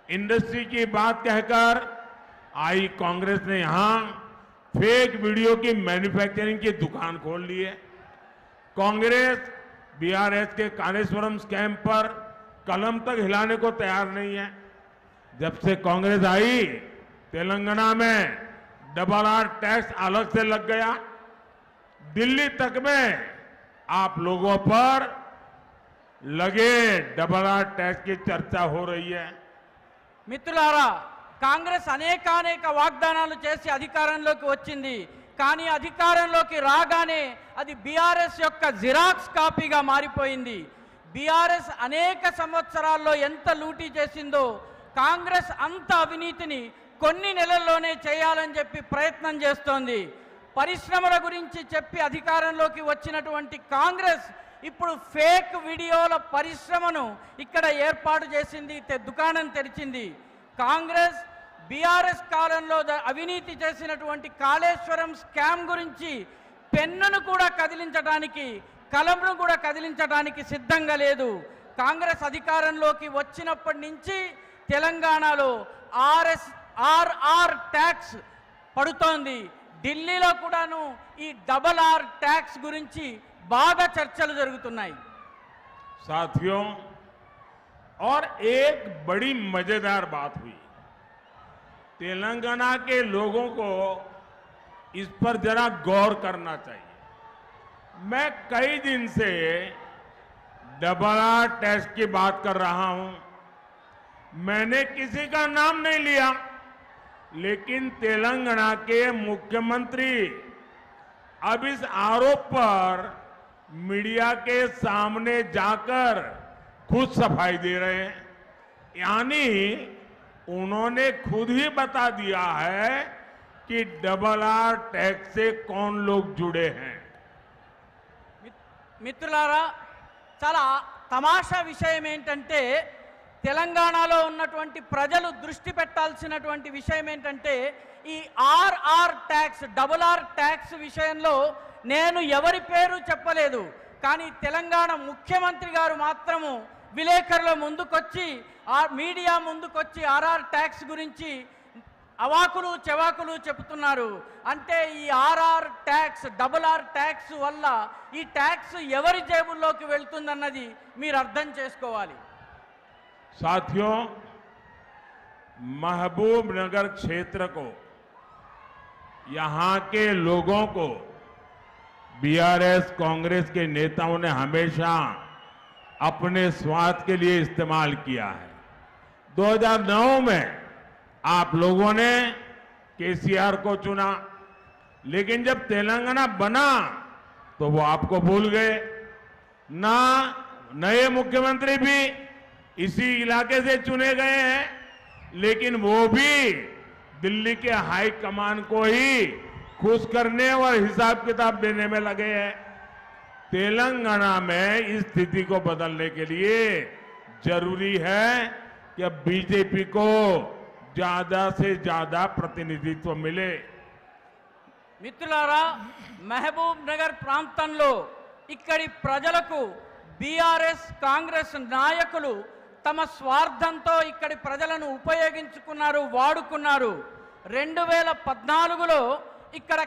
Industry की बात कहकर आई कांग्रेस ने यहां फेक वीडियो की मैन्युफैक्चरिंग की दुकान खोल ली है। कांग्रेस बीआरएस के कालेश्वरम स्कैम पर कलम तक हिलाने को तैयार नहीं है। जब से कांग्रेस आई तेलंगाना में डबल आर टैक्स अलग से लग गया। दिल्ली तक में आप लोगों पर लगे डबल आर टैक्स की चर्चा हो रही है। మిత్రులారా, కాంగ్రెస్ అనేక వాగ్దానాలు చేసి అధికారంలోకి వచ్చింది. కానీ అధికారంలోకి రాగానే అది బీఆర్ఎస్ యొక్క జిరాక్స్ కాపీగా మారిపోయింది. బీఆర్ఎస్ అనేక సంవత్సరాల్లో ఎంత లూటీ చేసిందో కాంగ్రెస్ అంత అవినీతిని కొన్ని నెలల్లోనే చేయాలని చెప్పి ప్రయత్నం చేస్తోంది. పరిశ్రమల గురించి చెప్పి అధికారంలోకి వచ్చినటువంటి కాంగ్రెస్ ఇప్పుడు ఫేక్ వీడియోల పరిశ్రమను ఇక్కడ ఏర్పాటు చేసింది, దుకాణం తెరిచింది. కాంగ్రెస్ బీఆర్ఎస్ కాలంలో అవినీతి చేసినటువంటి కాళేశ్వరం స్కామ్ గురించి పెన్నును కూడా కదిలించడానికి, కలంను కూడా కదిలించడానికి సిద్ధంగా లేదు. కాంగ్రెస్ అధికారంలోకి వచ్చినప్పటి నుంచి తెలంగాణలో ఆర్ఆర్ ట్యాక్స్ పడుతోంది. ఢిల్లీలో కూడాను ఈ డబల్ ఆర్ ట్యాక్స్ గురించి బాగా చర్చలు జరుగుతున్నాయి. साथियों, और एक बड़ी मजेदार बात हुई। तेलंगाना के लोगों को इस पर जरा गौर करना चाहिए। मैं कई दिन से डबल आर टैक्स की बात कर रहा हूं। मैंने किसी का नाम नहीं लिया, लेकिन तेलंगाना के मुख्यमंत्री अब इस आरोप पर मीडिया के सामने जाकर खुद सफाई दे रहे हैं। यानी उन्होंने खुद ही बता दिया है कि डबल आर टैक्स से कौन लोग जुड़े हैं। మిత్రులారా, చాలా తమాషా విషయం ఏంటంటే తెలంగాణలో ఉన్నటువంటి ప్రజలు దృష్టి పెట్టాల్సినటువంటి విషయం ఏంటంటే ఈ RR tax, double R tax విషయంలో నేను ఎవరి పేరు చెప్పలేదు. కానీ తెలంగాణ ముఖ్యమంత్రి గారు మాత్రము విలేకరుల ముందుకొచ్చి, మీడియా ముందుకొచ్చి ఆర్ఆర్ ట్యాక్స్ గురించి అవాకులు చెవాకులు చెబుతున్నారు. అంటే ఈ RR tax, double R tax వల్ల ఈ ట్యాక్స్ ఎవరి జేబుల్లోకి వెళ్తుందన్నది మీరు అర్థం చేసుకోవాలి. साथियों, महबूबनगर क्षेत्र को, यहां के लोगों को बीआरएस कांग्रेस के नेताओं ने हमेशा अपने स्वार्थ के लिए इस्तेमाल किया है। 2009 में आप लोगों ने केसीआर को चुना, लेकिन जब तेलंगाना बना तो वो आपको भूल गए। ना नए मुख्यमंत्री भी इसी इलाके से चुने गए हैं, लेकिन वो भी दिल्ली के हाई कमान को ही खुश करने और हिसाब किताब देने में लगे हैं। तेलंगाना में इस स्थिति को बदलने के लिए जरूरी है कि अब बीजेपी को ज्यादा से ज्यादा प्रतिनिधित्व मिले। మిత్రులారా, మహబూబ్ నగర్ ప్రాంతంలో ఇక్కడి ప్రజలకు బీఆర్ఎస్ కాంగ్రెస్ నాయకులు తమ స్వార్థంతో ఇక్కడి ప్రజలను ఉపయోగించుకున్నారు, వాడుకున్నారు. 2014లో ఇక్కడ